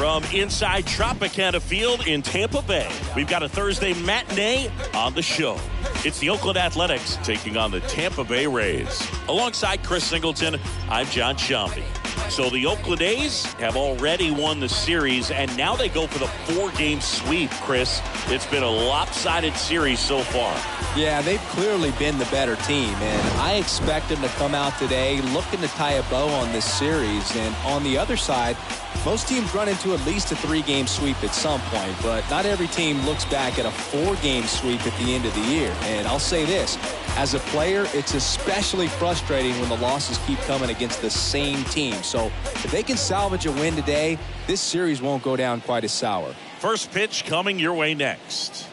from inside Tropicana Field in Tampa Bay. We've got a Thursday matinee on the show. It's the Oakland Athletics taking on the Tampa Bay Rays. Alongside Chris Singleton, I'm John Shambi. So the Oakland A's have already won the series, and now they go for the 4-game sweep, Chris. It's been a lopsided series so far. Yeah, they've clearly been the better team, and I expect them to come out today looking to tie a bow on this series. And on the other side, most teams run into at least a 3-game sweep at some point, but not every team looks back at a 4-game sweep at the end of the year. And I'll say this, as a player, it's especially frustrating when the losses keep coming against the same team. So if they can salvage a win today, this series won't go down quite as sour. First pitch coming your way next.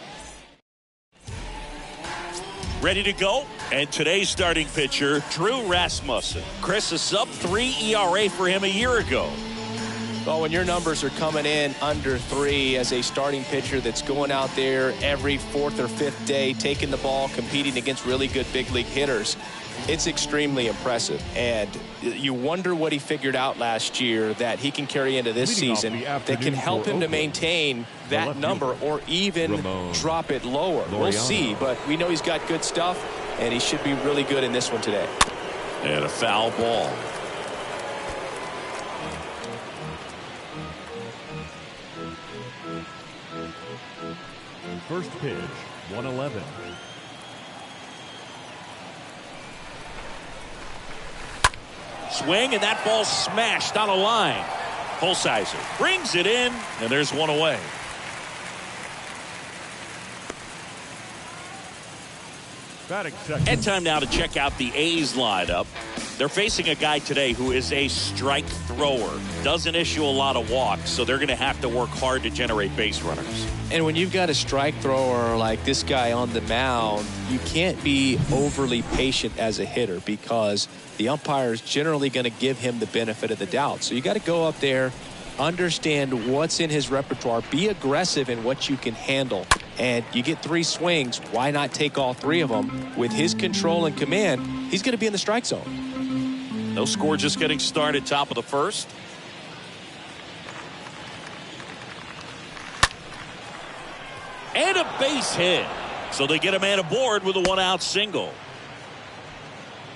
Ready to go? And today's starting pitcher, Drew Rasmussen. Chris, a sub-3 ERA for him a year ago. Well, when your numbers are coming in under 3 as a starting pitcher that's going out there every 4th or 5th day, taking the ball, competing against really good big league hitters, it's extremely impressive. And you wonder what he figured out last year that he can carry into this season that can help him to maintain that number or even drop it lower. We'll see, but we know he's got good stuff, and he should be really good in this one today. And a foul ball. First pitch, 111. Swing, and that ball smashed on a line. Holsizer brings it in, and there's one away. And time now to check out the A's lineup. They're facing a guy today who is a strike thrower. Doesn't issue a lot of walks, so they're going to have to work hard to generate base runners. And when you've got a strike thrower like this guy on the mound, you can't be overly patient as a hitter because the umpire is generally going to give him the benefit of the doubt. So you got to go up there, understand what's in his repertoire, be aggressive in what you can handle. And you get 3 swings, why not take all 3 of them? With his control and command, he's going to be in the strike zone. No score, just getting started, top of the first. And a base hit. So they get a man aboard with a 1-out single.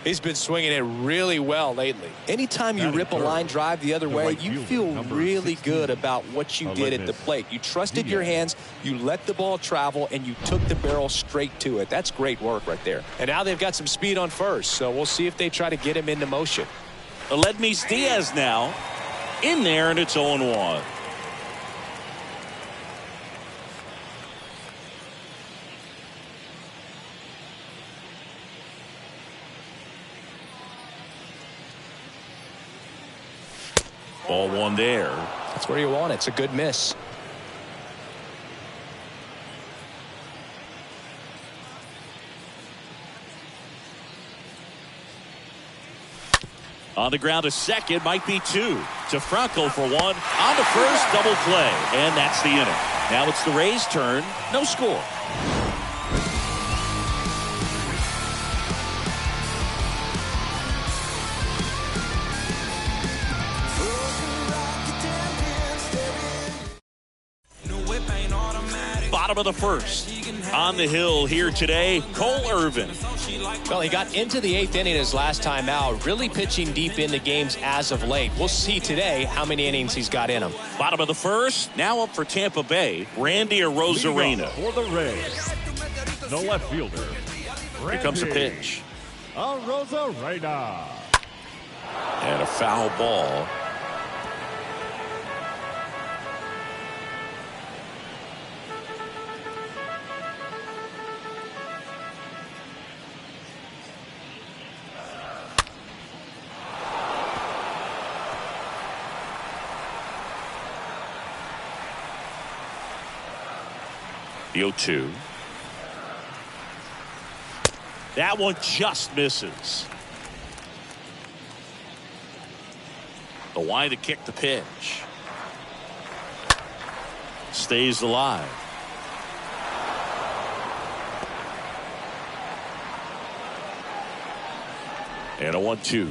He's been swinging it really well lately. Anytime you rip a line drive the other way, you feel really good about what you did at the plate. You trusted your hands, you let the ball travel, and you took the barrel straight to it. That's great work right there. And now they've got some speed on first, so we'll see if they try to get him into motion. Aledmys Diaz now in there, and it's 0-1. Ball 1 there. That's where you want it. It's a good miss. On the ground to second, might be 2. To Franco for 1. On the first, double play. And that's the inning. Now it's the Rays' turn. No score. Bottom of the first. On the hill here today, Cole Irvin. Well, he got into the 8th inning his last time out, really pitching deep into games as of late. We'll see today how many innings he's got in him. Bottom of the first, now up for Tampa Bay, Randy Arozarena. For the Rays, the left fielder, Here comes the pitch. Arozarena. And a foul ball. The 0-2. That one just misses. The wide to kick the pitch. Stays alive. And a 1-2.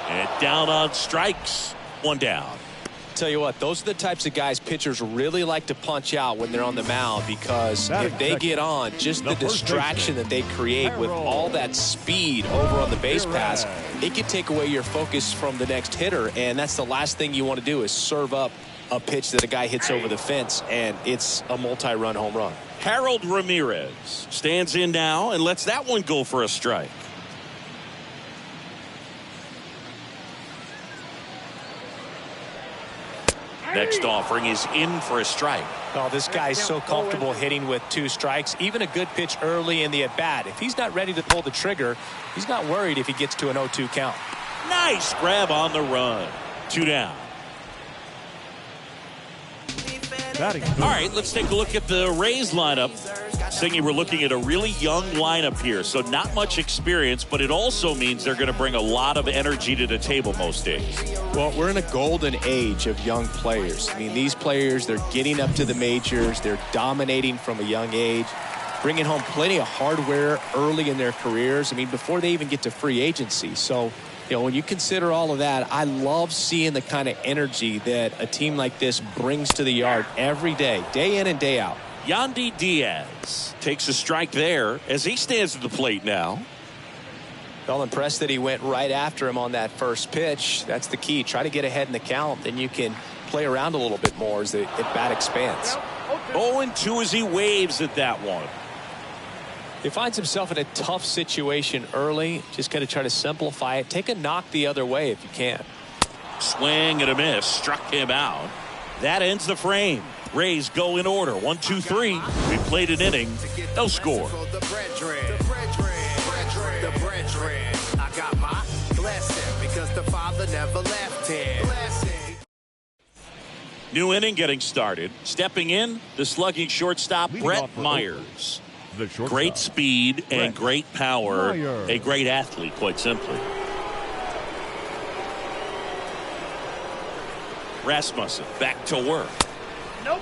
And down on strikes. One down. Tell you what, those are the types of guys pitchers really like to punch out when they're on the mound, because if they get on, just the distraction that they create with all that speed over on the base pass, it can take away your focus from the next hitter, and that's the last thing you want to do is serve up a pitch that a guy hits over the fence, and it's a multi-run home run. Harold Ramirez stands in now and lets that one go for a strike. Next offering is in for a strike. Oh, this guy's so comfortable hitting with 2 strikes. Even a good pitch early in the at-bat. If he's not ready to pull the trigger, he's not worried if he gets to an 0-2 count. Nice grab on the run. 2 down. All right, let's take a look at the Rays lineup. Singy, we're looking at a really young lineup here, so not much experience, but it also means they're going to bring a lot of energy to the table most days. Well, we're in a golden age of young players. I mean, these players, they're getting up to the majors. They're dominating from a young age, bringing home plenty of hardware early in their careers. I mean, before they even get to free agency. So, you know, when you consider all of that, I love seeing the kind of energy that a team like this brings to the yard every day in and day out. Yandy Diaz takes a strike there as he stands at the plate now. Well, impressed that he went right after him on that first pitch. That's the key. Try to get ahead in the count. Then you can play around a little bit more as the at-bat expands. 0-2 as he waves at that one. He finds himself in a tough situation early. Just got to try to simplify it. Take a knock the other way if you can. Swing and a miss. Struck him out. That ends the frame. Rays go in order. 1, 2, 3. We played an inning. No score. I got my blessing because the Father never left him. New inning getting started. Stepping in, the slugging shortstop, Brett Myers. Great speed and great power. A great athlete, quite simply. Rasmussen back to work.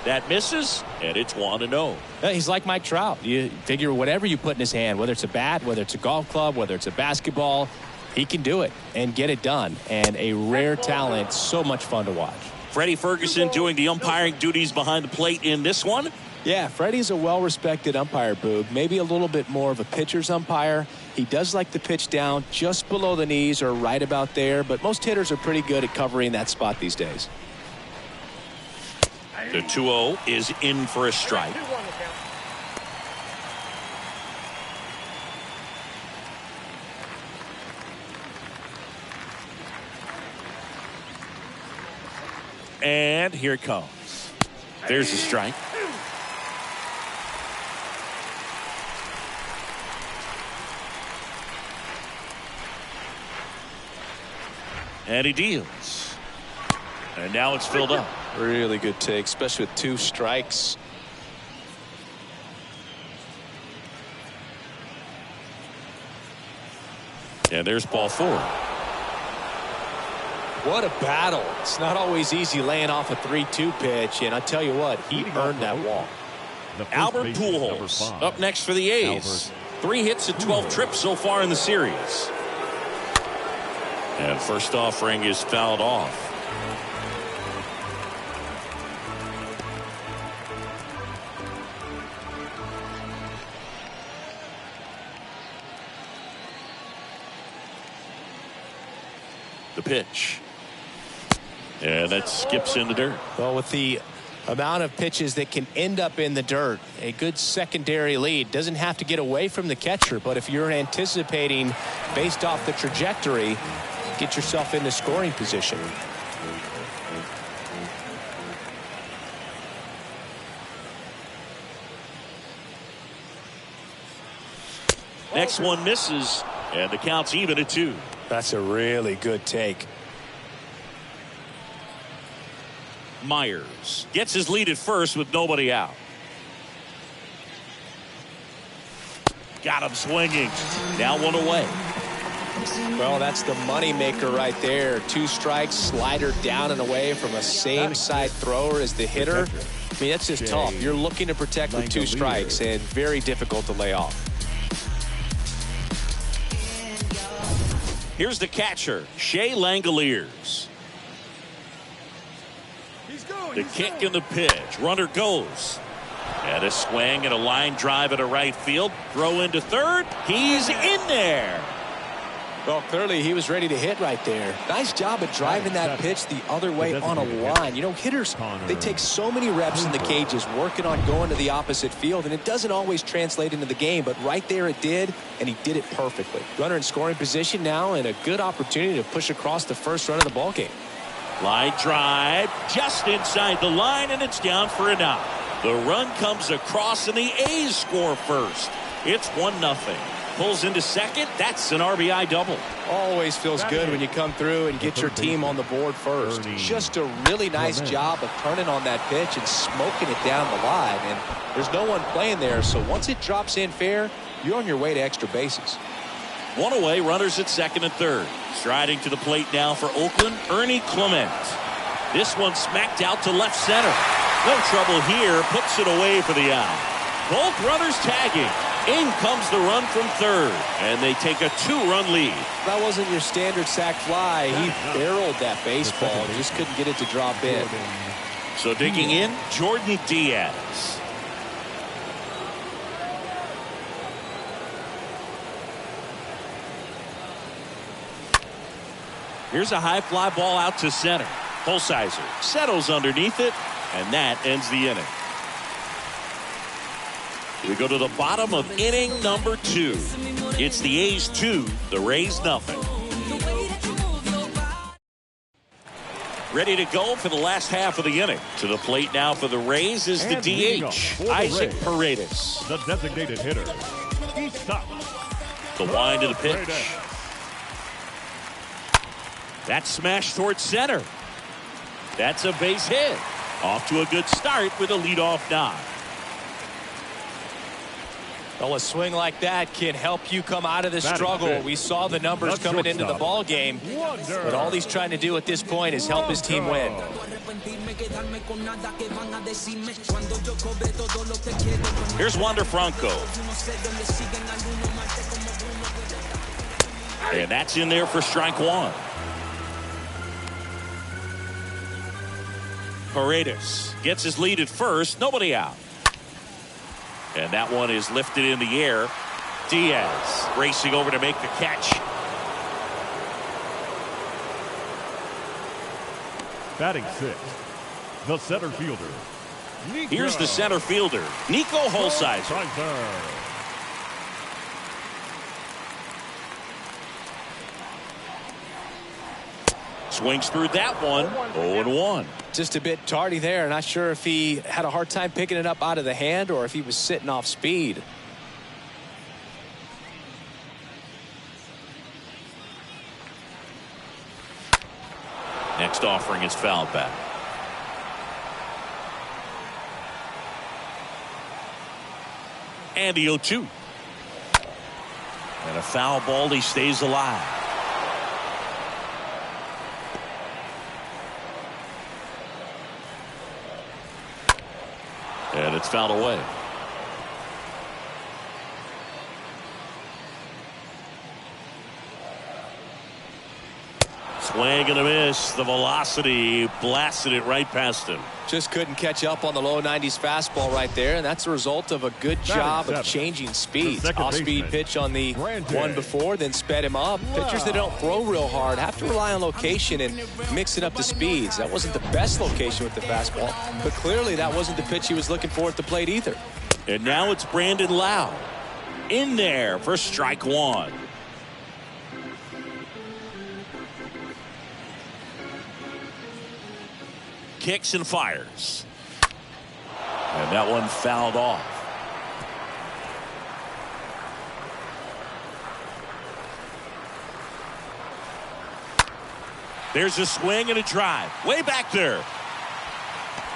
That misses, and it's 1-0. He's like Mike Trout. You figure whatever you put in his hand, whether it's a bat, whether it's a golf club, whether it's a basketball, he can do it and get it done. And a rare talent, so much fun to watch. Freddie Ferguson doing the umpiring duties behind the plate in this one. Yeah, Freddie's a well-respected umpire, Boog. Maybe a little bit more of a pitcher's umpire. He does like to pitch down just below the knees or right about there, but most hitters are pretty good at covering that spot these days. The 2-0 is in for a strike. And here it comes. There's a strike. And he deals. And now it's filled up. Really good take, especially with 2 strikes. And there's ball 4. What a battle. It's not always easy laying off a 3-2 pitch, and I tell you what, he earned that walk. Albert Pujols up next for the A's. 3 hits and 12 trips so far in the series. And first offering is fouled off. The pitch. And that skips in the dirt. Well, with the amount of pitches that can end up in the dirt, a good secondary lead. Doesn't have to get away from the catcher, but if you're anticipating based off the trajectory, get yourself into scoring position. Next one misses, and the count's even at 2. That's a really good take. Myers gets his lead at first with nobody out. Got him swinging. Now 1 away. Well, that's the money maker right there. 2 strikes, slider down and away from a same side thrower as the hitter. I mean, that's just tough. You're looking to protect with 2 strikes and very difficult to lay off. Here's the catcher, Shea Langoliers. The kick and the pitch. Runner goes. And a swing and a line drive into right field. Throw into third. He's in there. Well, clearly he was ready to hit right there. Nice job of driving that pitch the other way on a line. You know, hitters, they take so many reps in the cages working on going to the opposite field, and it doesn't always translate into the game, but right there it did, and he did it perfectly. Runner in scoring position now, and a good opportunity to push across the first run of the ball game. Line drive just inside the line, and it's down for an out. The run comes across, and the A's score first. It's 1-0. Pulls into second. That's an RBI double. Always feels good when you come through and get your team on the board first. Just a really nice job of turning on that pitch and smoking it down the line. And there's no one playing there, so once it drops in fair, you're on your way to extra bases. One away, runners at second and third. Striding to the plate now for Oakland, Ernie Clement. This one smacked out to left center. No trouble here, puts it away for the out. Both runners tagging. In comes the run from third, and they take a 2-run lead. That wasn't your standard sac fly. He barreled that baseball, just couldn't get it to drop in. So digging in, Jordan Diaz. Here's a high fly ball out to center. Holsizer settles underneath it, and that ends the inning. We go to the bottom of inning number 2. It's the A's 2, the Rays nothing. Ready to go for the last half of the inning. To the plate now for the Rays is the DH, Isaac Paredes. The designated hitter. The wind of the pitch. That's smashed towards center. That's a base hit. Off to a good start with a leadoff knock. Well, a swing like that can help you come out of the struggle. We saw the numbers coming into the ball game, but all he's trying to do at this point is help his team win. Here's Wander Franco. And that's in there for strike one. Paredes gets his lead at first. Nobody out. And that one is lifted in the air. Diaz racing over to make the catch. Batting sixth, the center fielder. Here's the center fielder, Nico Holsizer. Swings through that one. 0-1. Just a bit tardy there. Not sure if he had a hard time picking it up out of the hand or if he was sitting off speed. Next offering is fouled back. And the 0-2. And a foul ball. He stays alive. And it's fouled away. Swing and a miss. The velocity blasted it right past him. Just couldn't catch up on the low 90s fastball right there, and that's a result of a good job of changing speeds. Off-speed pitch on the one before, then sped him up. Pitchers that don't throw real hard have to rely on location and mix it up to speeds. That wasn't the best location with the fastball, but clearly that wasn't the pitch he was looking for at the plate either. And now it's Brandon Lowe in there for strike one. Kicks and fires. And that one fouled off. There's a swing and a drive. Way back there.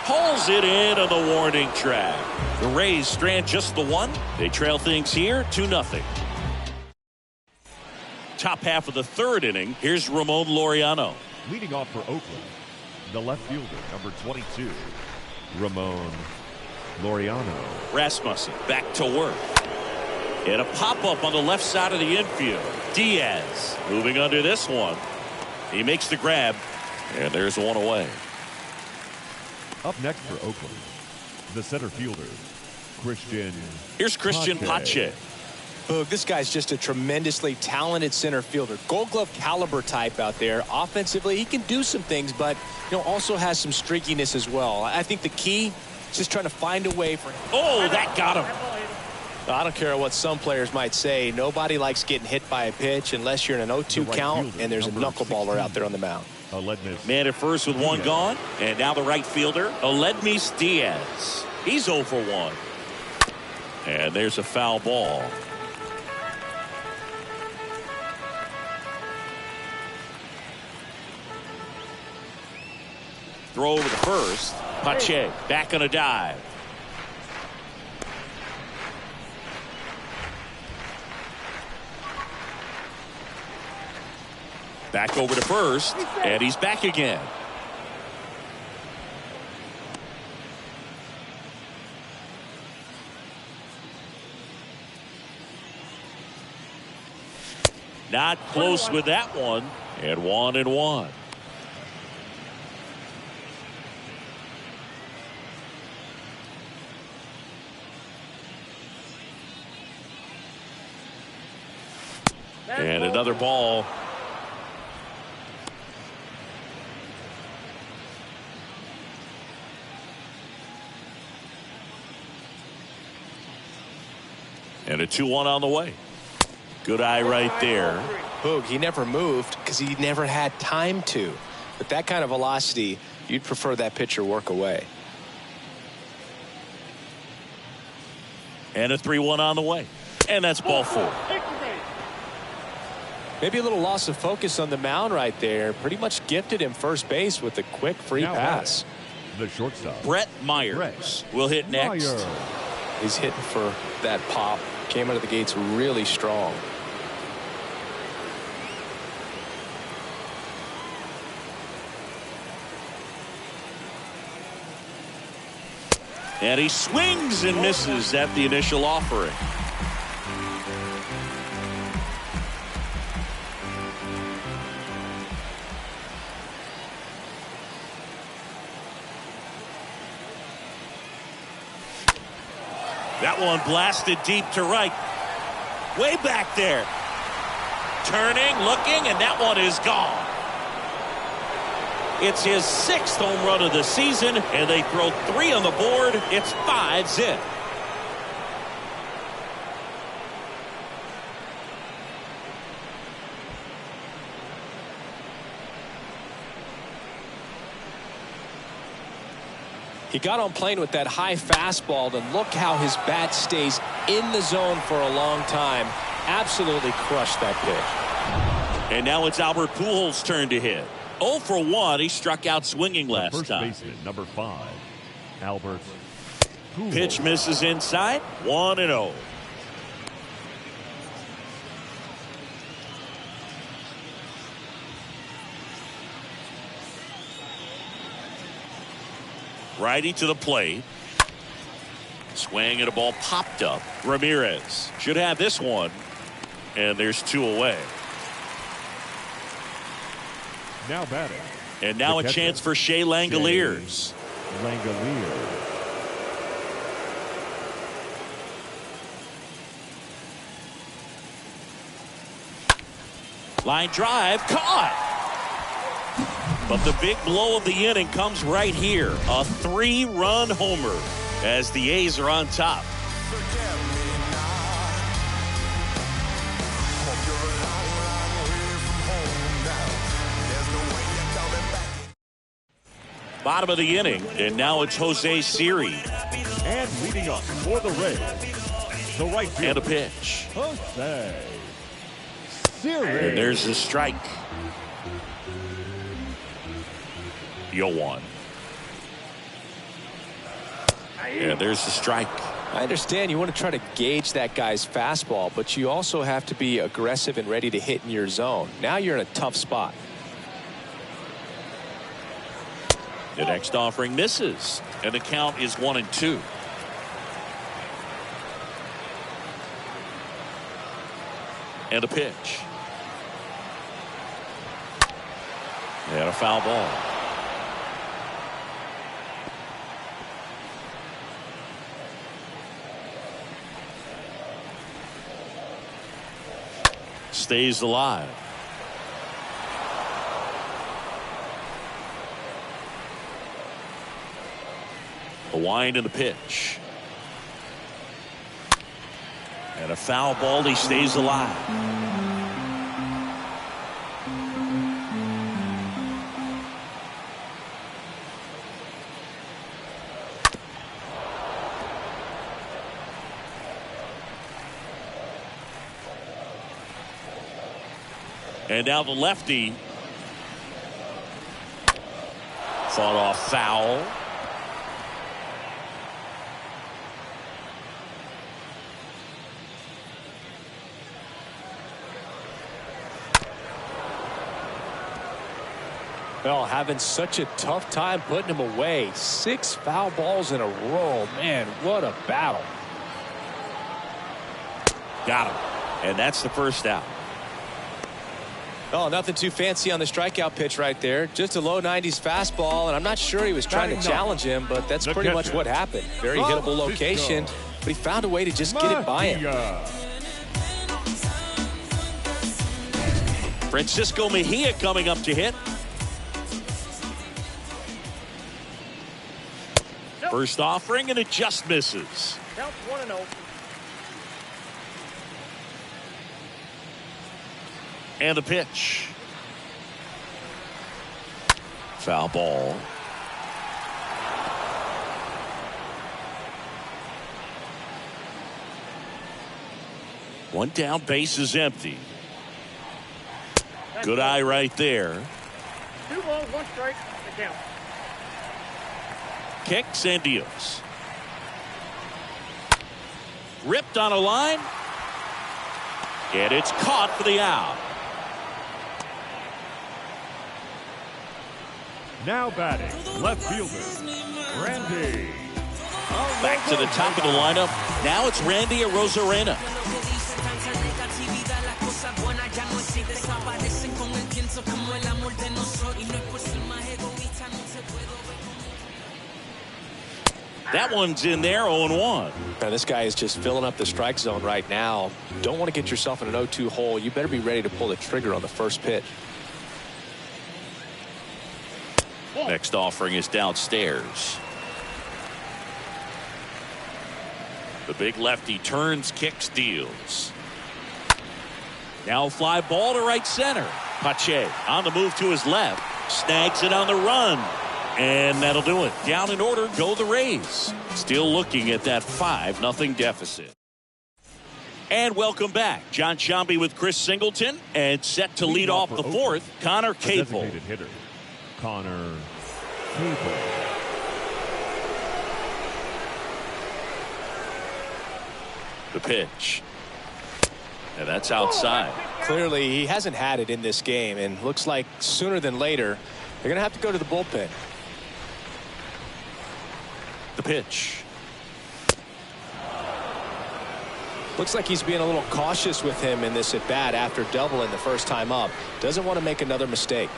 Pulls it in on the warning track. The Rays strand just the one. They trail things here 2-0. Top half of the third inning. Here's Ramon Laureano. Leading off for Oakland, the left fielder, number 22, Ramon Laureano. Rasmussen back to work. And a pop-up on the left side of the infield. Diaz moving under this one. He makes the grab, and there's one away. Up next for Oakland, the center fielder, Here's Christian Pache. Boog, this guy's just a tremendously talented center fielder. Gold Glove caliber type out there. Offensively, he can do some things, but also has some streakiness as well. I think the key is just trying to find a way for him. Oh, that got him. I don't care what some players might say. Nobody likes getting hit by a pitch unless you're in an 0-2 count and there's a knuckleballer out there on the mound. Man at first with one gone. And now the right fielder, Aledmys Diaz. He's 0 for 1. And there's a foul ball. Throw over to first. Pache back on a dive. Back over to first, and he's back again. Not close with that one, and 1-1. And another ball. And a 2-1 on the way. Good eye right there. Boog, he never moved because he never had time to. With that kind of velocity, you'd prefer that pitcher work away. And a 3-1 on the way. And that's ball 4. Maybe a little loss of focus on the mound right there. Pretty much gifted him first base with a quick free pass. The shortstop, Brett Myers will hit next. He's hitting for that pop. Came out of the gates really strong. And he swings and misses at the initial offering. That one blasted deep to right. Way back there. Turning, looking, and that one is gone. It's his 6th home run of the season, and they throw 3 on the board. It's 5 zip. He got on plane with that high fastball, and look how his bat stays in the zone for a long time. Absolutely crushed that pitch. And now it's Albert Pujols' turn to hit. 0 for 1. He struck out swinging last first time. Baseman, number 5, Albert Pujols. Pitch misses inside. 1-0. Righty to the plate. Swing and a ball popped up. Ramirez should have this one. And there's 2 away. Now batting. And now a chance for Shea Langoliers. Line drive caught. But the big blow of the inning comes right here. A 3-run homer as the A's are on top. Bottom of the inning, and now it's Jose Siri. And leading up for the Rays, the right fielder. And a pitch. Jose Siri. And there's the strike. 0-1. And there's the strike. I understand you want to try to gauge that guy's fastball, but you also have to be aggressive and ready to hit in your zone. Now you're in a tough spot. The next offering misses, and the count is 1-2. And a pitch. And a foul ball. stays alive. The wind and the pitch. And a foul ball. He stays alive. And now the lefty. Fought off foul. Well, having such a tough time putting him away. 6 foul balls in a row. Man, what a battle. Got him. And that's the first out. Oh, nothing too fancy on the strikeout pitch right there. Just a low 90s fastball, and I'm not sure he was trying to challenge him, but that's pretty much what happened. Very hittable location, but he found a way to just get it by him. Francisco Mejia coming up to hit. First offering, and it just misses. Count 1-0. And the pitch. Foul ball. One down, base is empty. Good eye right there. 2 balls, 1 strike. The count. Kicks and deals. Ripped on a line. And it's caught for the out. Now batting, left fielder, Randy. Back to the top of the lineup. Now it's Randy Arozarena. That one's in there, 0-1. Now, this guy is just filling up the strike zone right now. Don't want to get yourself in an 0-2 hole. You better be ready to pull the trigger on the first pitch. Next offering is downstairs. The big lefty turns, kicks, deals. Now fly ball to right center. Pache on the move to his left. Snags it on the run. And that'll do it. Down in order, go the Rays. Still looking at that 5-0 deficit. And welcome back. John Sciambi with Chris Singleton. And set to lead off the fourth, Connor Capel. Designated hitter, Connor Capel. The pitch. And that's outside. Clearly, he hasn't had it in this game, and looks like sooner than later, they're going to have to go to the bullpen. The pitch. Looks like he's being a little cautious with him in this at bat after doubling the first time up. Doesn't want to make another mistake.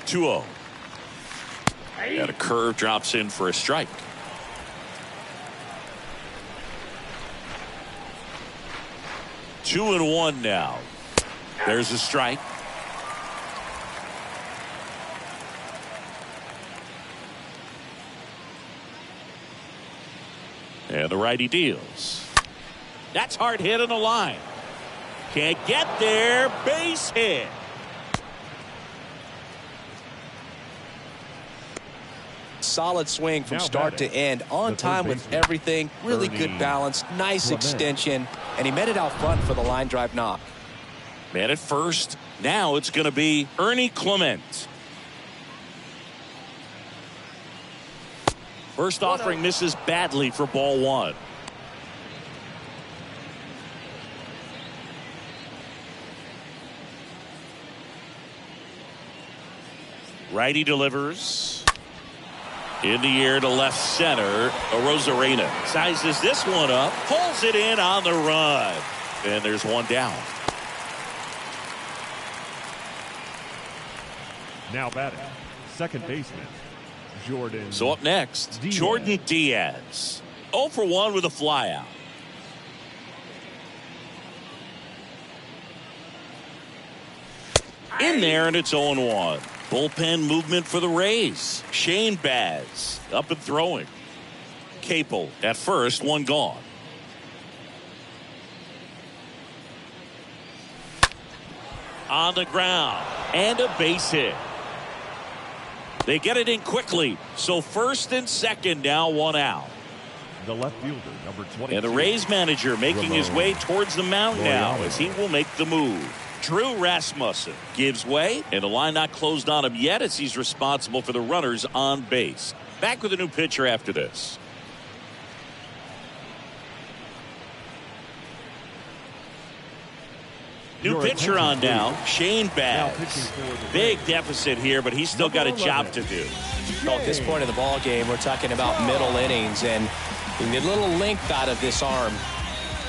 2-0. And a curve drops in for a strike. Two and one now. There's a strike. And the righty deals. That's hard hit on the line. Can't get there. Base hit. Solid swing from start to end. On time with everything. Really good balance. Nice extension. And he met it out front for the line drive knock. Man at first. Now it's going to be Ernie Clement. First offering misses badly for ball one. Righty delivers. In the air to left center. Arozarena sizes this one up. Pulls it in on the run. And there's one down. Now batting, second baseman, Jordan. So up next, Diaz. Jordan Diaz. 0 for 1 with a flyout. In there, and it's 0-1. Bullpen movement for the Rays. Shane Baz up and throwing. Capel at first, one gone. On the ground, and a base hit. They get it in quickly, so first and second now, one out. The left fielder, number 20. And the Rays manager making his way towards the mound now as he will make the move. Drew Rasmussen gives way, and the line not closed on him yet as he's responsible for the runners on base. Back with a new pitcher after this. New pitcher on now, Shane Baz. Big deficit here, but he's still got a job to do. Well, at this point of the ball game, we're talking about middle innings, and you need a little length out of this arm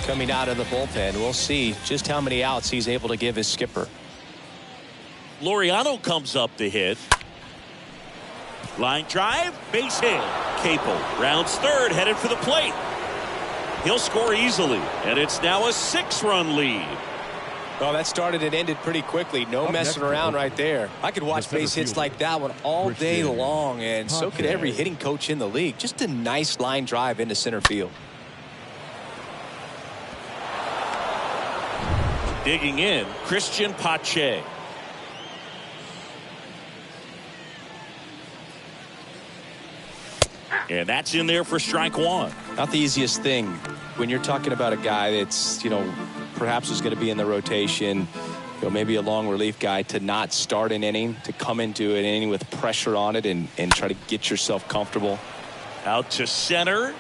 coming out of the bullpen. We'll see just how many outs he's able to give his skipper. Laureano comes up to hit. Line drive, base hit. Capel rounds third, headed for the plate. He'll score easily, and it's now a 6-run lead. Well, that started and ended pretty quickly. No messing around right there. I could watch base hits like that one all day long, and so could every hitting coach in the league. Just a nice line drive into center field. Digging in, Christian Pache. And that's in there for strike one. Not the easiest thing when you're talking about a guy that's, perhaps is going to be in the rotation, maybe a long relief guy, to not start an inning, to come into an inning with pressure on it and try to get yourself comfortable. Out to center.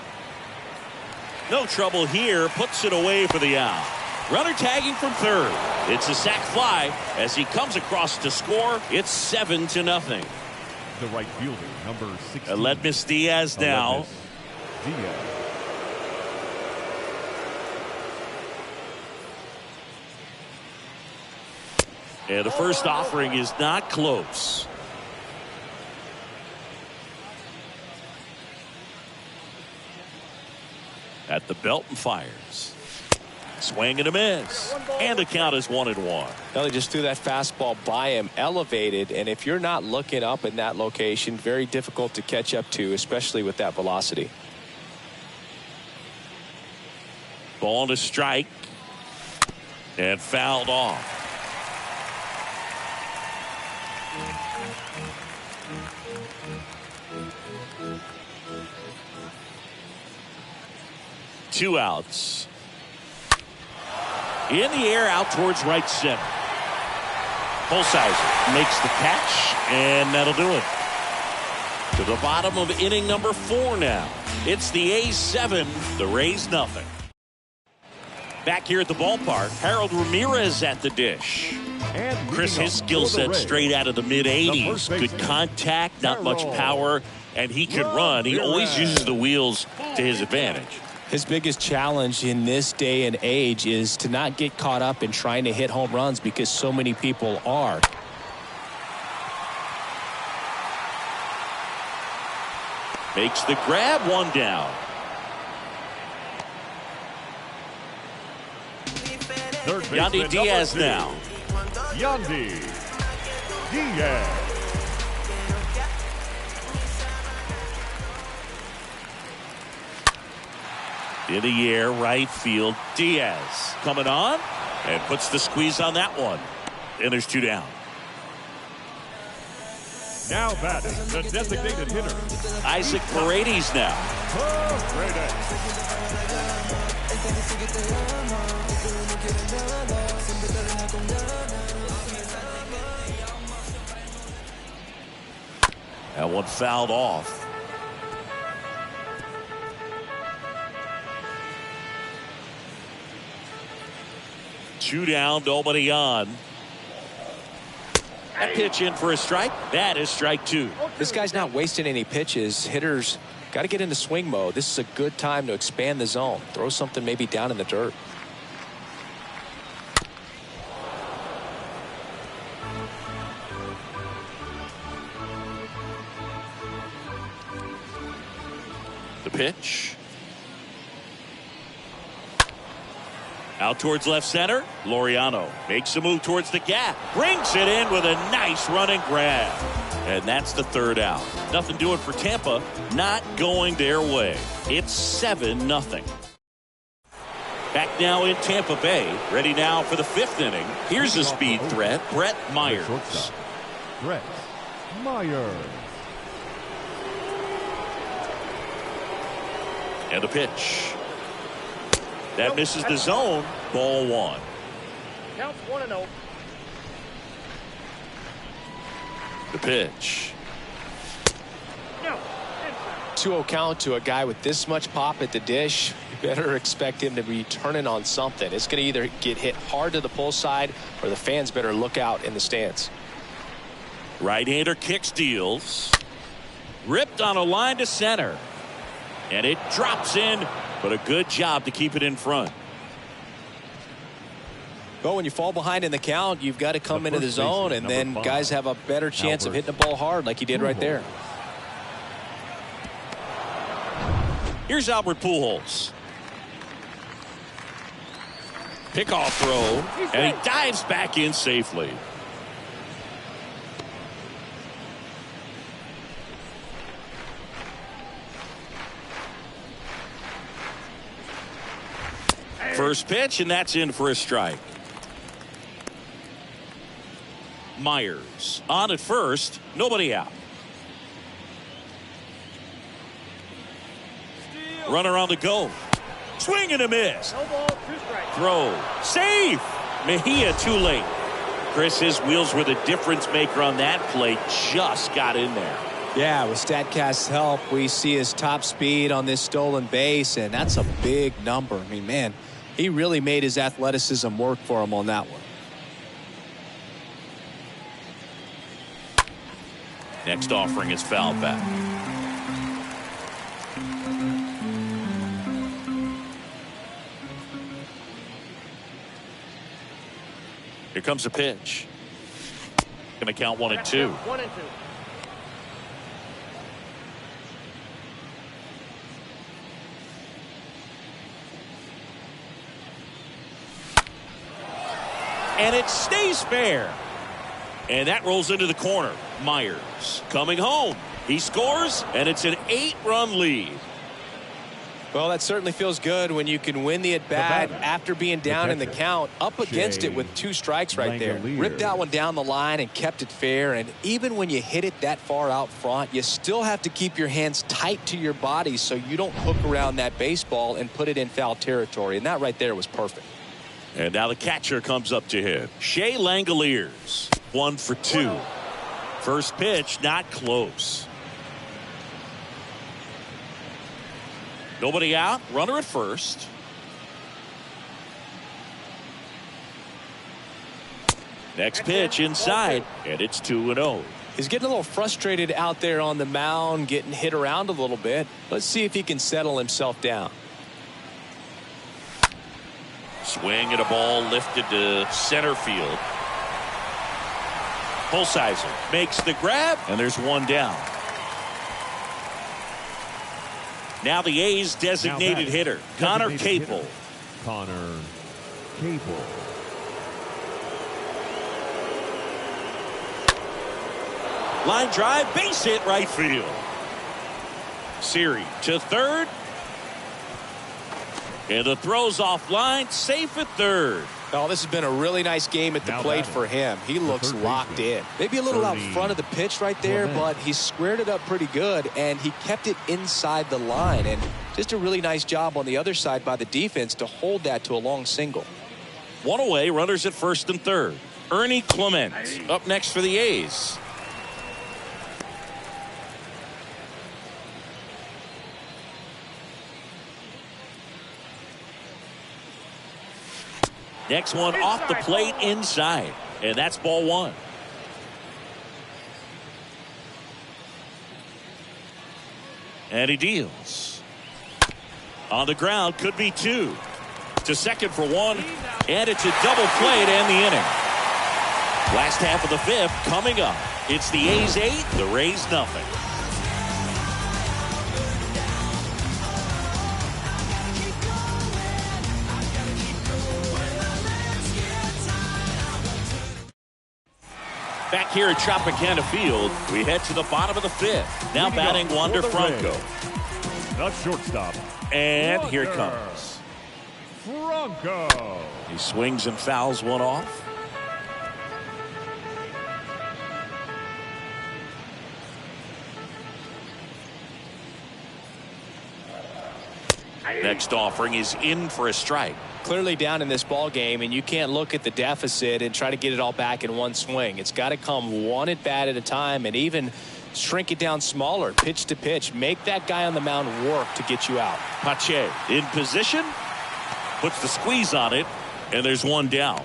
No trouble here. Puts it away for the out. Runner tagging from third. It's a sac fly as he comes across to score. It's 7-0. The right fielder, number 16. Aledmys Diaz now. Diaz. And the first offering is not close. At the belt and fires. Swing and a miss. And the count is 1-1. Well, they just threw that fastball by him, elevated, and if you're not looking up in that location, very difficult to catch up to, especially with that velocity. Ball to strike. And fouled off. Two outs. In the air, out towards right center. Holsizer makes the catch, and that'll do it. To the bottom of inning number 4 now. It's the A's 7, the Rays nothing. Back here at the ballpark, Harold Ramirez at the dish. And Chris, his skill set straight out of the mid-80s. Good contact, not much power, and he can run. He always uses the wheels to his advantage. His biggest challenge in this day and age is to not get caught up in trying to hit home runs because so many people are. Makes the grab, one down. Third Yandy Diaz now. Yandy Diaz. In the air, right field. Diaz coming on and puts the squeeze on that one. And there's 2 down. Now batting, the designated hitter, Isaac Paredes now. That one fouled off. Two down, nobody on. That pitch in for a strike. That is strike 2. This guy's not wasting any pitches. Hitters got to get into swing mode. This is a good time to expand the zone. Throw something maybe down in the dirt. The pitch. Out towards left center. Laureano makes a move towards the gap. Brings it in with a nice running grab. And that's the third out. Nothing doing for Tampa. Not going their way. It's 7-0. Back now in Tampa Bay. Ready now for the 5th inning. Here's a speed threat. Brett Myers. Brett Myers. And a pitch. That misses the zone. Ball 1. Counts 1-0. The pitch. No. 2-0 count to a guy with this much pop at the dish. You better expect him to be turning on something. It's going to either get hit hard to the pull side or the fans better look out in the stands. Right-hander kick steals. Ripped on a line to center. And it drops in, but a good job to keep it in front. Well, when you fall behind in the count, you've got to come into the zone, and then guys have a better chance of hitting the ball hard like he did right there. Here's Albert Pujols. Pickoff throw, and he dives back in safely. First pitch, and that's in for a strike. Myers on at first, nobody out. Runner on the go. Swing and a miss. No ball, 2 strikes. Throw. Safe. Mejia too late. Chris, his wheels were the difference maker on that play. Just got in there. Yeah, with StatCast's help, we see his top speed on this stolen base, and that's a big number. I mean, man, he really made his athleticism work for him on that one. Next offering is foul back. Here comes a pitch. Going to count 1-2. 1-2. And it stays fair. And that rolls into the corner. Myers coming home. He scores, and it's an 8-run lead. Well, that certainly feels good when you can win the at-bat after being down in the count, up against it with 2 strikes right there. Ripped that one down the line and kept it fair. And even when you hit it that far out front, you still have to keep your hands tight to your body so you don't hook around that baseball and put it in foul territory. And that right there was perfect. And now the catcher comes up to hit. Shea Langoliers, 1 for 2. First pitch, not close. Nobody out. Runner at first. Next pitch inside, and it's 2-0. He's getting a little frustrated out there on the mound, getting hit around a little bit. Let's see if he can settle himself down. Swing and a ball lifted to center field. Pulsizer makes the grab, and there's one down. Now the A's designated hitter, Connor Capel. Connor Capel. Line drive, base hit right field. Siri to third. And the throw's offline, safe at third. Oh, this has been a really nice game at the plate for him. He looks locked in. Maybe a little out front of the pitch right there, but he squared it up pretty good, and he kept it inside the line. And just a really nice job on the other side by the defense to hold that to a long single. One away, runners at first and third. Ernie Clement up next for the A's. Next one off the plate inside. And that's ball 1. And he deals. On the ground, could be 2. To second for 1. And it's a double play to end the inning. Last half of the 5th coming up. It's the A's 8, the Rays nothing. here at Tropicana Field. We head to the bottom of the 5th. Now batting Wander Franco. The shortstop. And here it comes. Franco. He swings and fouls one off. Next offering is in for a strike. Clearly down in this ball game, and you can't look at the deficit and try to get it all back in one swing. It's got to come one at bat at a time, and even shrink it down smaller, pitch to pitch. Make that guy on the mound work to get you out. Pache in position, puts the squeeze on it, and there's one down.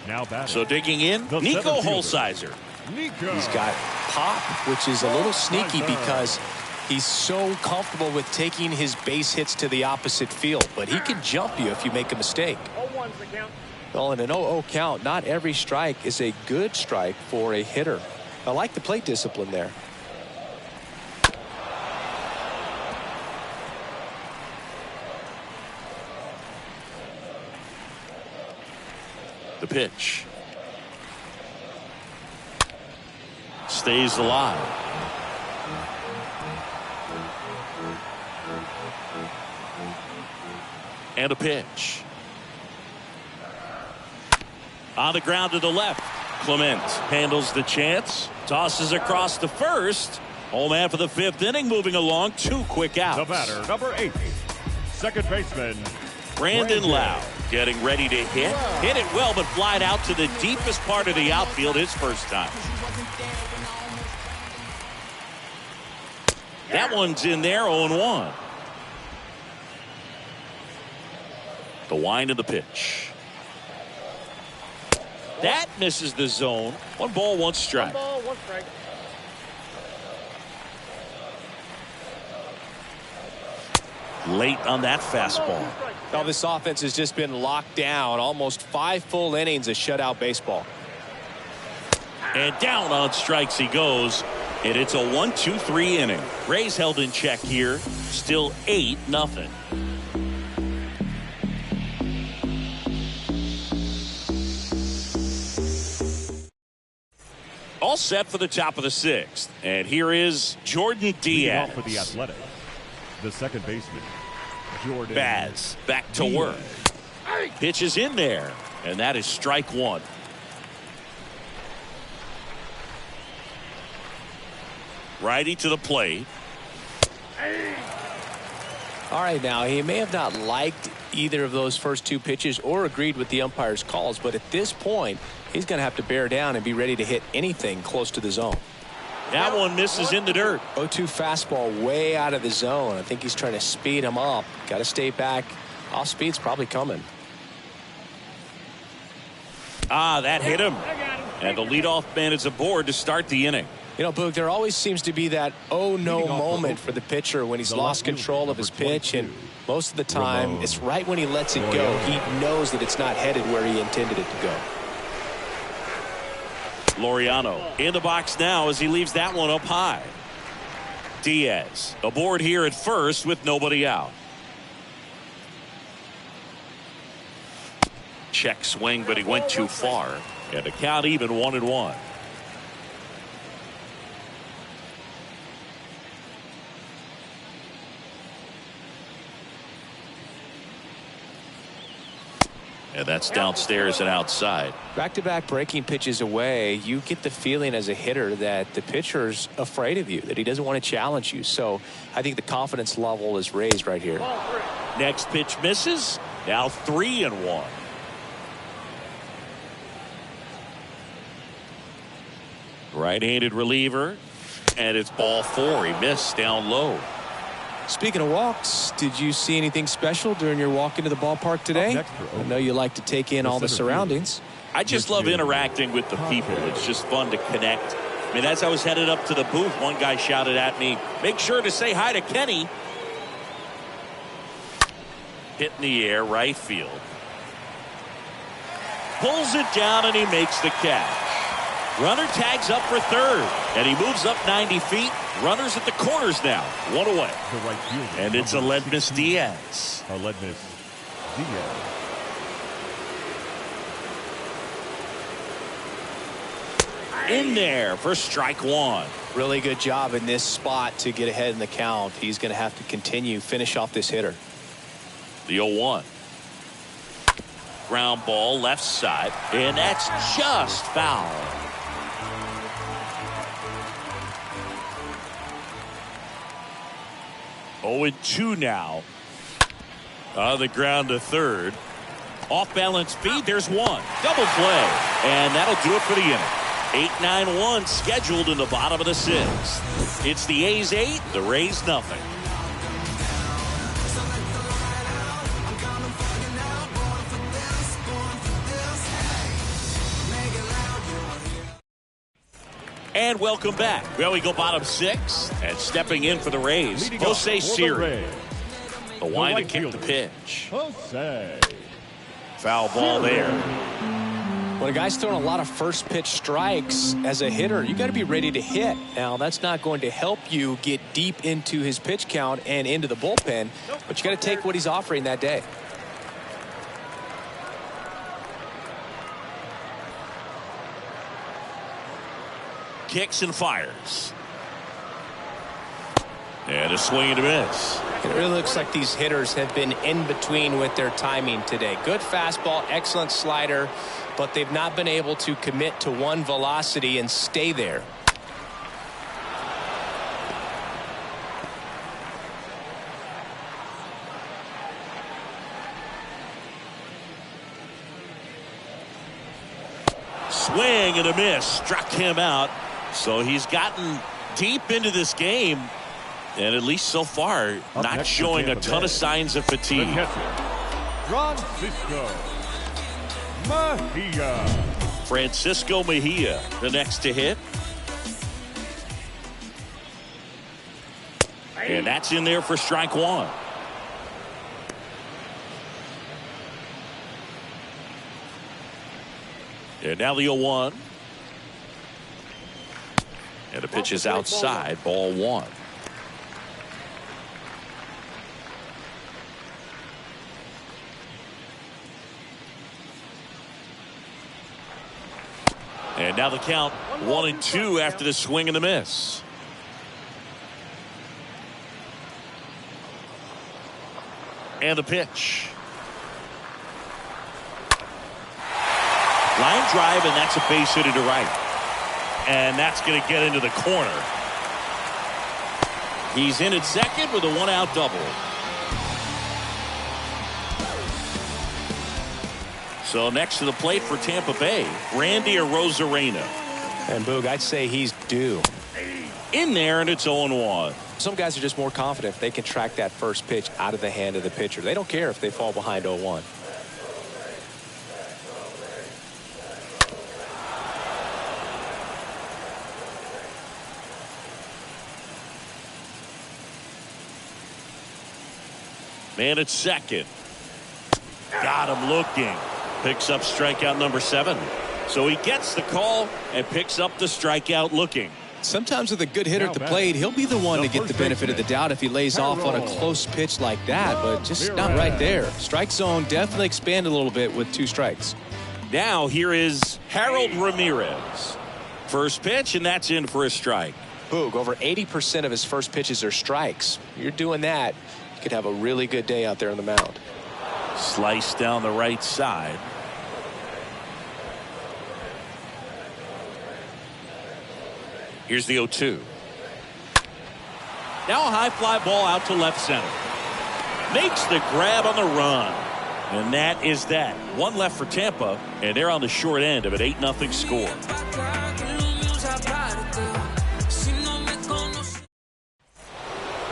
Now batting. So digging in, The Nico center fielder. Holsizer. Nico. He's got pop, which is a little sneaky because he's so comfortable with taking his base hits to the opposite field, but he can jump you if you make a mistake. 0-1's the count. Well, in an 0-0 count, not every strike is a good strike for a hitter. I like the plate discipline there. The pitch. Stays alive. And a pitch. On the ground to the left. Clement handles the chance. Tosses across to first. Home man for the 5th inning, moving along. 2 quick outs. The batter, number 8. Second baseman. Brandon Lau getting ready to hit. Hit it well, but flied out to the deepest part of the outfield his first time. That one's in there, 0-1. The wind of the pitch. That misses the zone. 1 ball, 1 strike. 1 ball, 1 strike. Late on that fastball. Now this offense has just been locked down. Almost 5 full innings of shutout baseball. And down on strikes he goes. And it's a 1-2-3 inning. Rays held in check here. Still 8-0. All set for the top of the 6th. And here is Jordan Leading Diaz. off for the Athletic. The second baseman, Jordan. Baz back to work. Pitch is in there. And that is strike 1. Righty to the plate. All right, now he may have not liked either of those first 2 pitches or agreed with the umpire's calls, but at this point he's going to have to bear down and be ready to hit anything close to the zone. That one misses in the dirt. 0-2 fastball way out of the zone. I think he's trying to speed him up. Got to stay back. Off speed's probably coming. That hit him. I got him. And the leadoff man is aboard to start the inning. You know, Boog, there always seems to be that oh no moment for the pitcher when he's lost control of his pitch, and most of the time it's right when he lets it go. He knows that it's not headed where he intended it to go. Laureano in the box now as he leaves that one up high. Diaz aboard here at first with nobody out. Check swing, but he went too far. And the count even 1-1. And that's downstairs and outside. Back-to-back breaking pitches away, you get the feeling as a hitter that the pitcher's afraid of you, that he doesn't want to challenge you. So I think the confidence level is raised right here. Ball 3. Next pitch misses. Now 3-1. Right-handed reliever. And it's ball 4. He missed down low. Speaking of walks, did you see anything special during your walk into the ballpark today? I know you like to take in all the surroundings. I just love interacting with the people. It's just fun to connect. I mean, as I was headed up to the booth, one guy shouted at me, "Make sure to say hi to Kenny." Hit in the air, right field. Pulls it down and he makes the catch. Runner tags up for third, and he moves up 90 feet. Runners at the corners now, 1 away. The right fielder, And it's number Aledmus 16. Diaz. Aledmus Diaz. in there for strike one. Really good job in this spot to get ahead in the count. He's going to have to finish off this hitter. The 0-1. Ground ball left side, and that's just foul. Oh, 0-2 now. On the ground to third. Off balance feed. There's one. Double play. And that'll do it for the inning. 8-9-1 scheduled in the bottom of the sixth. It's the A's 8, the Rays nothing. And welcome back. Well, we go bottom six, and stepping in for the Rays, Jose Siri. The wind to kick the pitch. Jose. Foul ball there. When a guy's throwing a lot of first pitch strikes as a hitter, you got to be ready to hit. Now, that's not going to help you get deep into his pitch count and into the bullpen, but you got to take what he's offering that day. Kicks and fires. And a swing and a miss. It really looks like these hitters have been in between with their timing today. Good fastball, excellent slider, but they've not been able to commit to one velocity and stay there. Swing and a miss. Struck him out. So he's gotten deep into this game, and at least so far, not showing a ton of signs of fatigue. Francisco Mejia, the next to hit. And that's in there for strike one. And now the 0-1. And the pitch is outside, ball one. And now the count 1-2 after the swing and the miss. And the pitch. Line drive, and that's a base hit to right. And that's going to get into the corner. He's in at second with a one-out double. So next to the plate for Tampa Bay, Randy Arozarena. And Boog, I'd say he's due. In there, and it's 0-1. Some guys are just more confident if they can track that first pitch out of the hand of the pitcher. They don't care if they fall behind 0-1. Man at second. Got him looking. Picks up strikeout number 7. So he gets the call and picks up the strikeout looking. Sometimes with a good hitter at the plate, he'll be the one to get the benefit of the doubt if he lays off on a close pitch like that, but just not right there. Strike zone definitely expand a little bit with 2 strikes. Now here is Harold Ramirez. First pitch, and that's in for a strike. Boog, over 80% of his first pitches are strikes. You're doing that, you could have a really good day out there on the mound. Slice down the right side. Here's the 0-2. Now a high fly ball out to left center. Makes the grab on the run. And that is that. One left for Tampa, and they're on the short end of an 8-0 score.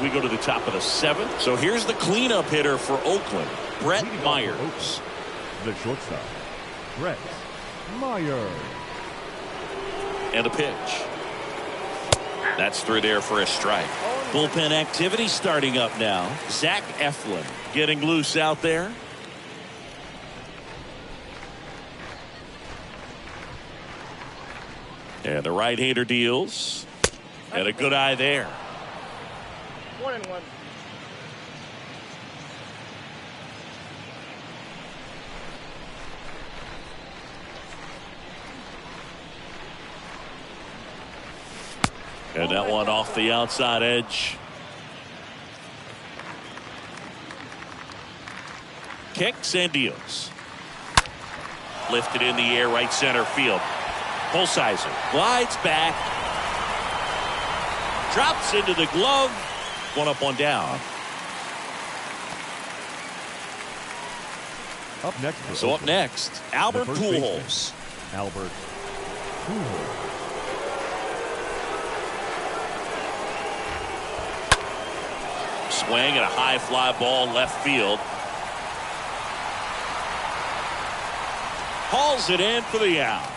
We go to the top of the 7th. So here's the cleanup hitter for Oakland, Brett Myers. The shortstop, Brett Myers. And a pitch. That's through there for a strike. Bullpen activity starting up now. Zach Eflin getting loose out there. And the right-hander deals. And a good eye there. 1-1. And that one off the outside edge. Kicks and deals. Lifted in the air, right center field. Holsizer glides back. Drops into the glove. One up, one down. Up next. So up next, Albert Pujols. Albert Pujols. Swing and a high fly ball left field. Hauls it in for the out.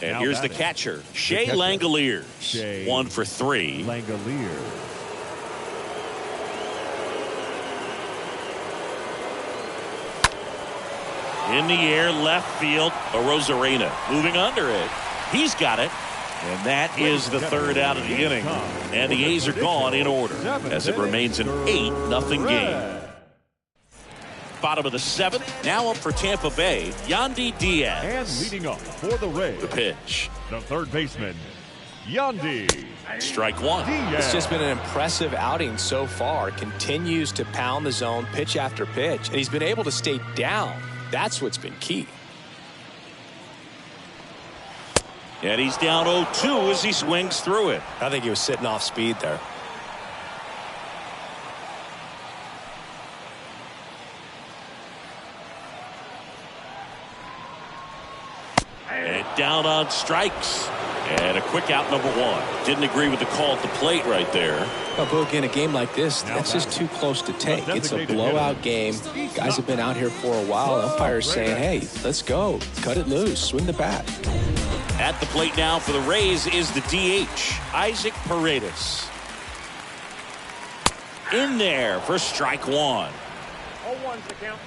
And Now here's the batting. catcher, Shea Langoliers. 1 for 3. Langoliers. In the air, left field, Arozarena moving under it. He's got it. And that is the third out of the inning. And the A's are gone in order as it remains an 8-0 game. Bottom of the 7th, now up for Tampa Bay, Yandy Diaz. And leading off for the Rays, The pitch. the third baseman, Yandy. Strike one. It's just been an impressive outing so far. Continues to pound the zone pitch after pitch. And he's been able to stay down. That's what's been key. And he's down 0-2 as he swings through it. I think he was sitting off speed there. And down on strikes. And a quick out, number 1. Didn't agree with the call at the plate right there. Well, Boog, in a game like this, that's just too close to take. It's a blowout game. Guys have been out here for a while. Umpires saying, hey, let's go. Cut it loose. Swing the bat. At the plate now for the Rays is the DH, Isaac Paredes. In there for strike 1. 0-1's the count.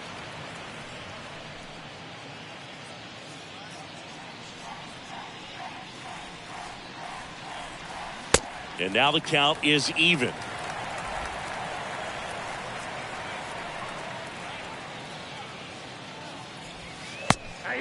And now the count is even.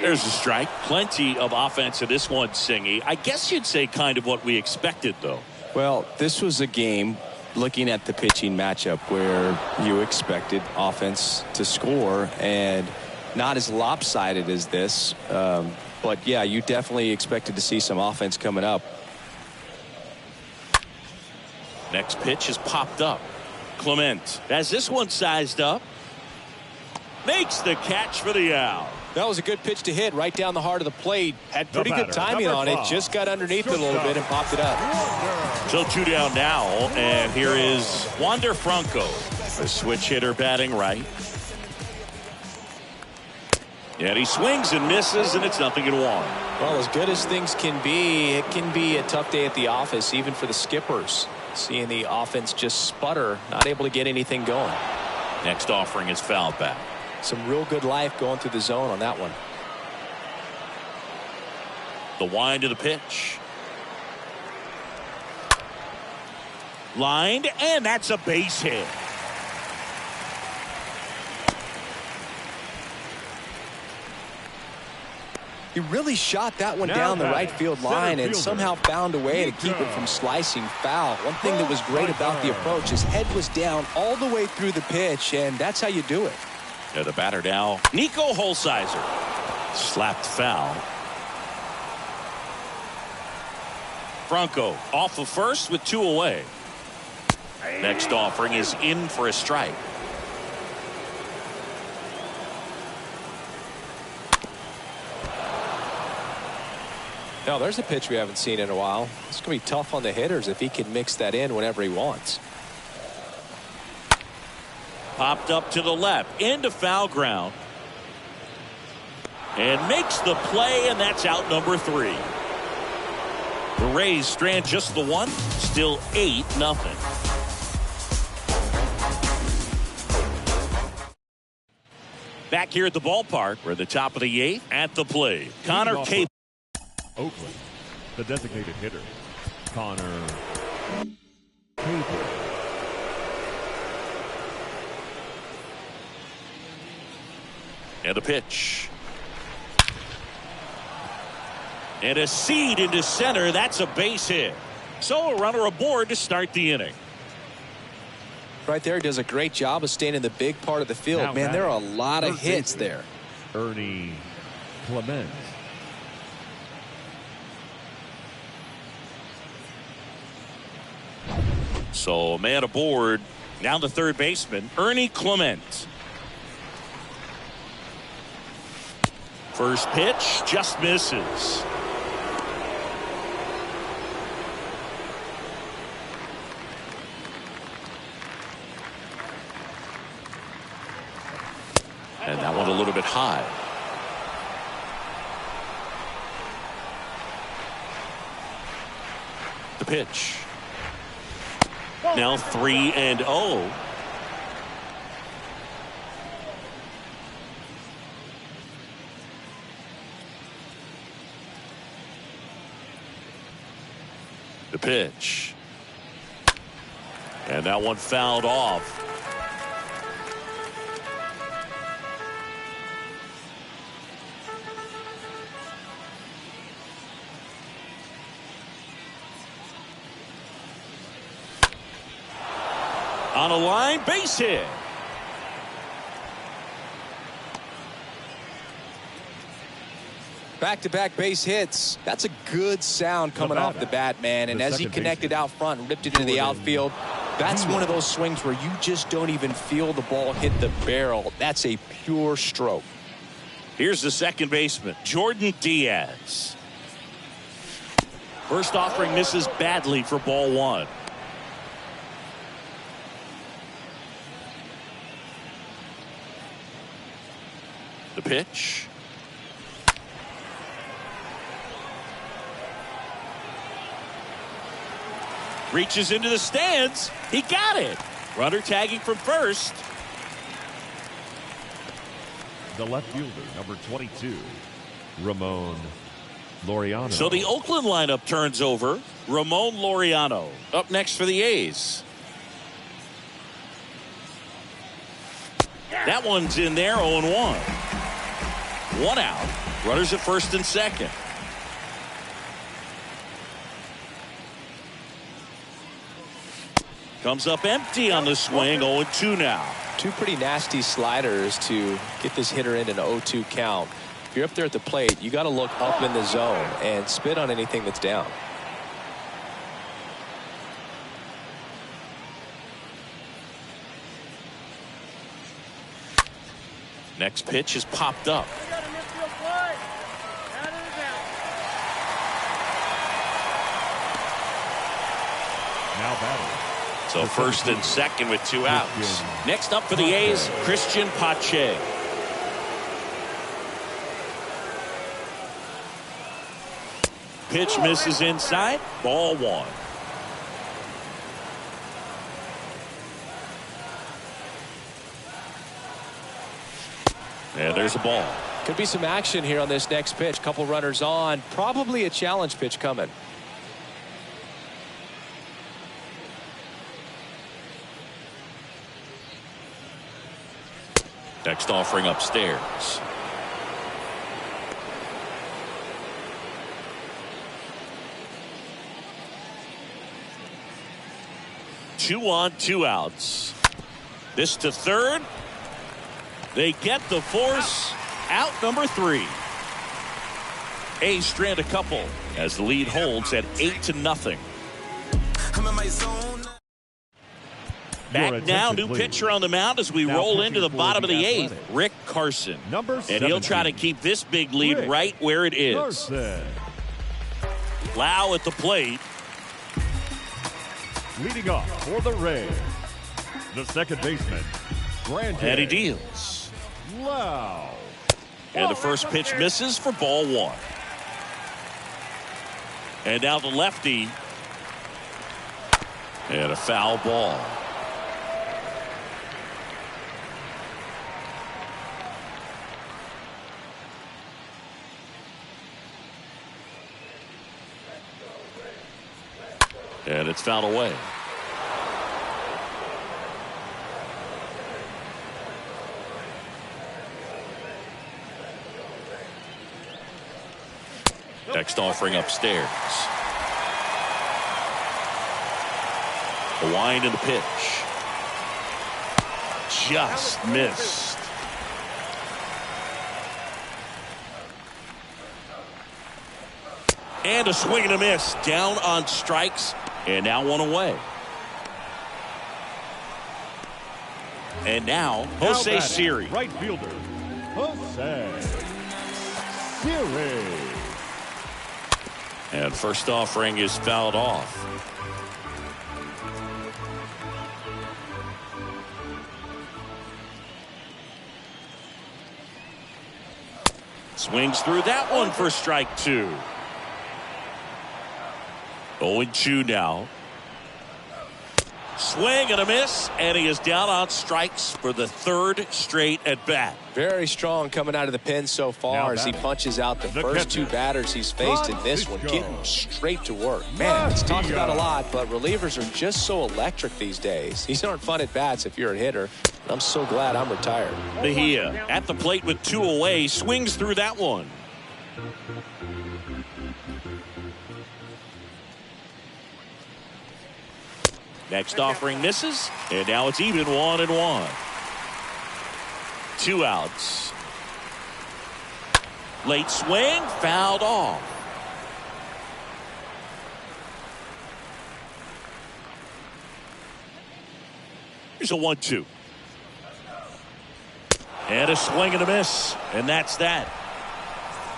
There's a strike. Plenty of offense in this one, Singy. I guess you'd say kind of what we expected, though. Well, this was a game, looking at the pitching matchup, where you expected offense to score, and not as lopsided as this. But, yeah, you definitely expected to see some offense coming up. Next pitch has popped up. Clement has this one sized up. Makes the catch for the out. That was a good pitch to hit right down the heart of the plate. Had pretty good timing on it. Just got underneath it a little bit and popped it up. So 2 down now, and here is Wander Franco, a switch hitter batting right. And he swings and misses, and it's 0-1. Well, as good as things can be, it can be a tough day at the office, even for the skippers. Seeing the offense just sputter, not able to get anything going. Next offering is fouled back. Some real good life going through the zone on that one. The wind of the pitch. Lined, and that's a base hit. He really shot that one down the right field line and somehow found a way to keep it from slicing foul. One thing that was great about the approach, his head was down all the way through the pitch, and that's how you do it. And the batter now, Nico Holsizer. Slapped foul. Franco off of first with 2 away. Next offering is in for a strike. Now, there's a pitch we haven't seen in a while. It's going to be tough on the hitters if he can mix that in whenever he wants. Popped up to the left into foul ground. And makes the play, and that's out number 3. The Rays strand just the 1. Still 8-0. Back here at the ballpark, we're at the top of the 8th at the plate. Connor Capel. Okland, the designated hitter, Connor Capel. And the pitch. And a seed into center. That's a base hit. So a runner aboard to start the inning. Right there, does a great job of staying in the big part of the field. Now Man, there are a lot of hits there. Ernie Clement. So a man aboard. Now the third baseman, Ernie Clement. First pitch just misses. And that one a little bit high. The pitch. Now 3-0. The pitch. And that one fouled off. On a line, base hit. Back-to-back base hits. That's a good sound coming off the bat, man. And as he connected out front and ripped it into the outfield, that's one of those swings where you just don't even feel the ball hit the barrel. That's a pure stroke. Here's the second baseman, Jordan Diaz. First offering misses badly for ball one. The pitch. Reaches into the stands. He got it. Runner tagging from first. The left fielder, number 22, Ramon Laureano. So the Oakland lineup turns over. Ramon Laureano up next for the A's. That one's in there, 0-1. One out. Runners at first and second. Comes up empty on the swing, 0-2 now. Two pretty nasty sliders to get this hitter in an 0-2 count. If you're up there at the plate, you got to look up in the zone and spit on anything that's down. Next pitch is popped up. Now batting. So first and second with two outs. Next up for the A's, Christian Pache. Pitch misses inside. Ball one. And there's a ball. Could be some action here on this next pitch. Couple runners on. Probably a challenge pitch coming. Next offering upstairs. Two on, two outs. This to third. They get the force. Out number 3. A's strand a couple as the lead holds at 8-0. I'm in my zone. Back now, new pitcher on the mound as we roll into the bottom of the 8th, Rick Carson. Number 17. And he'll try to keep this big lead Rick right where it is. Carson. Lau at the plate. Leading off for the Rays, the second baseman, Brandon. And he deals. Lau. And the first pitch misses for ball one. And now the lefty. And a foul ball. And it's fouled away. Next offering upstairs. The wind and the pitch. Just missed. And a swing and a miss. Down on strikes. And now one away. And now, Jose Siri. Right fielder, Jose Siri. And first offering is fouled off. Swings through that one for strike two. 0-2 now. Swing and a miss, and he is down on strikes for the third straight at bat. Very strong coming out of the pen so far as he punches out the first two batters he's faced in this one, getting straight to work. Man, it's talked about a lot, but relievers are just so electric these days. These aren't fun at bats if you're a hitter. I'm so glad I'm retired. Mejia at the plate with two away, swings through that one. Next offering misses, and now it's even 1-1. 2 outs. Late swing, fouled off. Here's a 1-2. And a swing and a miss, and that's that.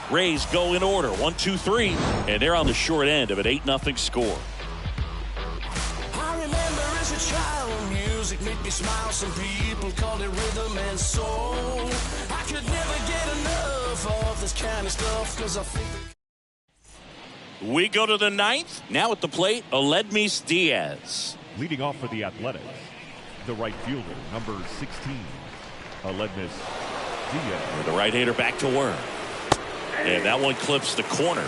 Rays go in order, 1-2-3, and they're on the short end of an 8-0 score. Child, music made me smile. Some people called it rhythm and soul. I could never get enough of this kind of stuff because I think we go to the 9th. Now at the plate, Aledmys Diaz. Leading off for the Athletics, the right fielder, number 16, Aledmys Diaz. With the right-hander back to work. And that one clips the corner.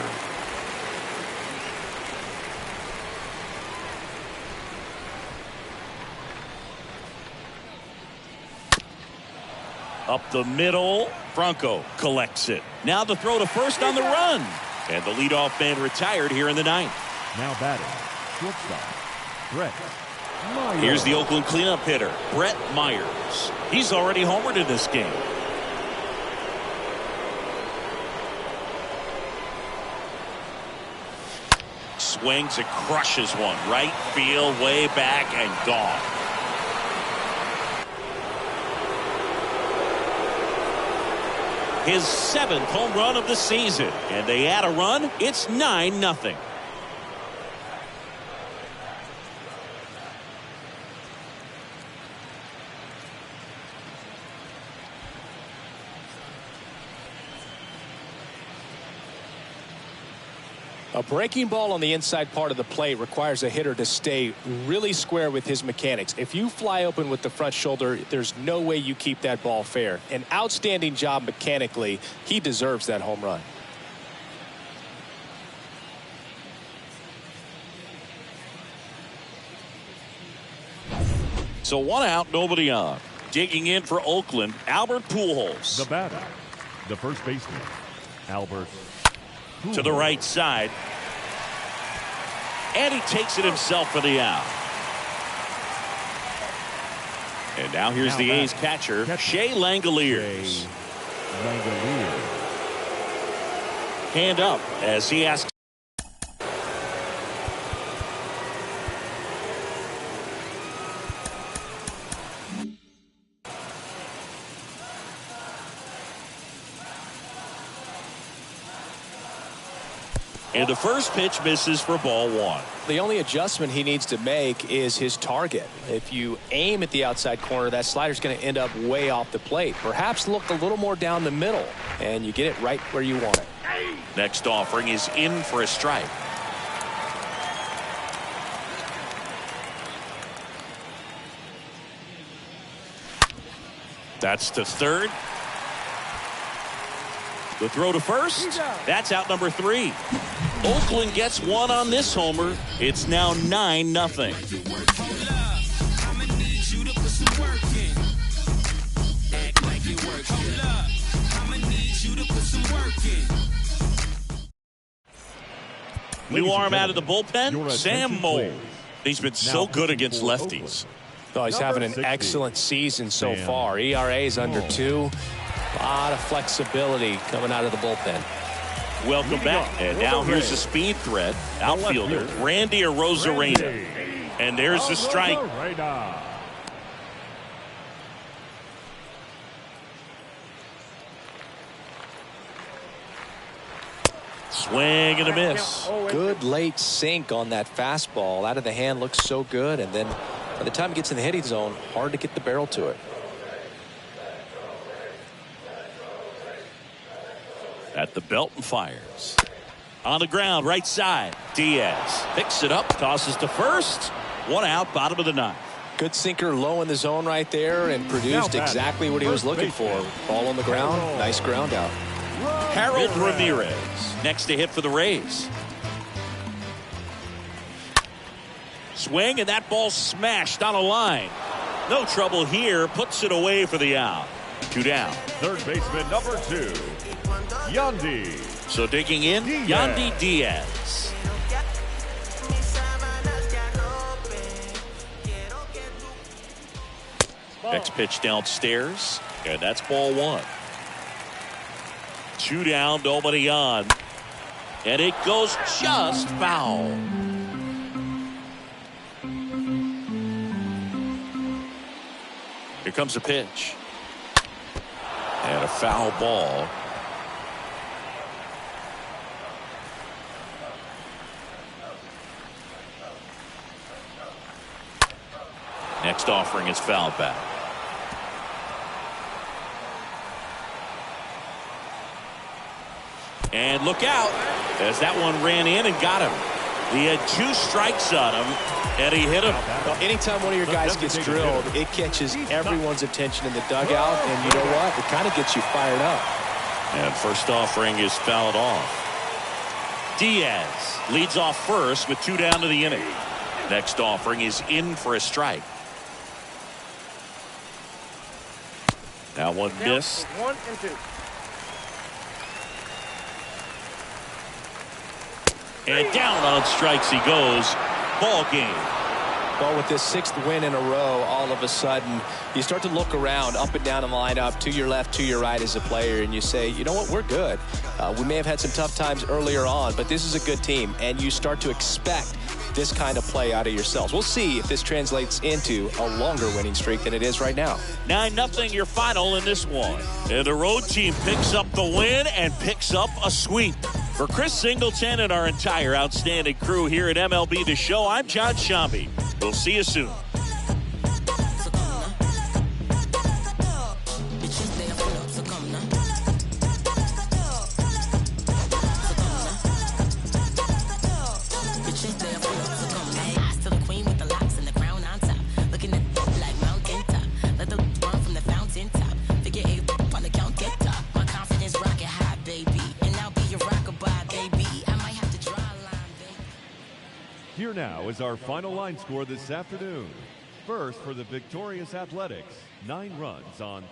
Up the middle, Franco collects it. Now the throw to first on the run. And the leadoff man retired here in the 9th. Now batting, shortstop, Brett Myers. Here's the Oakland cleanup hitter, Brett Myers. He's already homered in this game. Swings and crushes one. Right field, way back, and gone. His 7th home run of the season. And they add a run. It's 9-0. A breaking ball on the inside part of the plate requires a hitter to stay really square with his mechanics. If you fly open with the front shoulder, there's no way you keep that ball fair. An outstanding job mechanically. He deserves that home run. So 1 out, nobody on. Digging in for Oakland, Albert Pujols. The batter, the first baseman, Albert Pujols. To the right side. And he takes it himself for the out. And now here's the A's catcher, Shea Langoliers. Hand up as he asks. And the first pitch misses for ball 1. The only adjustment he needs to make is his target. If you aim at the outside corner, that slider's going to end up way off the plate. Perhaps look a little more down the middle, and you get it right where you want it. Next offering is in for a strike. That's to third. The throw to first. That's out number 3. Oakland gets one on this homer. It's now 9-0. New Ladies and arm out of the gentlemen, your bullpen, Sam attention, Moll. please. He's been so good against lefties. Oh, he's having an excellent season so far. ERA is under 2. A lot of flexibility coming out of the bullpen. Welcome back. And now here's the speed threat. Outfielder, Randy Arozarena. And there's the strike. Swing and a miss. Good late sink on that fastball. Out of the hand looks so good. And then by the time it gets in the hitting zone, hard to get the barrel to it. At the belt and fires. On the ground, right side. Diaz picks it up, tosses to first. 1 out, bottom of the 9th. Good sinker low in the zone right there and produced exactly what he was looking for. Ball on the ground, nice ground out. Harold Ramirez next to hit for the Rays. Swing, and that ball smashed on a line. No trouble here, puts it away for the out. 2 down. Third baseman number 2, Yandy. So digging in, Yandy Diaz. Next pitch downstairs, and that's ball 1. 2 down, nobody on. And it goes just foul. Here comes a pitch. And a foul ball. Next offering is fouled back. And look out as that one ran in and got him. He had 2 strikes on him, and he hit him. Well, anytime one of your guys gets drilled, it catches everyone's attention in the dugout, and you know what? It kind of gets you fired up. And first offering is fouled off. Diaz leads off first with 2 down to the inning. Next offering is in for a strike. Now one miss. 1 and 2. And down on strikes he goes. Ball game. Well, with this 6th win in a row, all of a sudden, you start to look around up and down the lineup, to your left, to your right as a player, and you say, you know what, we're good. We may have had some tough times earlier on, but this is a good team, and you start to expect this kind of play out of yourselves. We'll see if this translates into a longer winning streak than it is right now. 9-0 your final in this one. And the road team picks up the win and picks up a sweep. For Chris Singleton and our entire outstanding crew here at MLB The Show, I'm John Shambi. We'll see you soon. Here now is our final line score this afternoon. First for the victorious Athletics, 9 runs on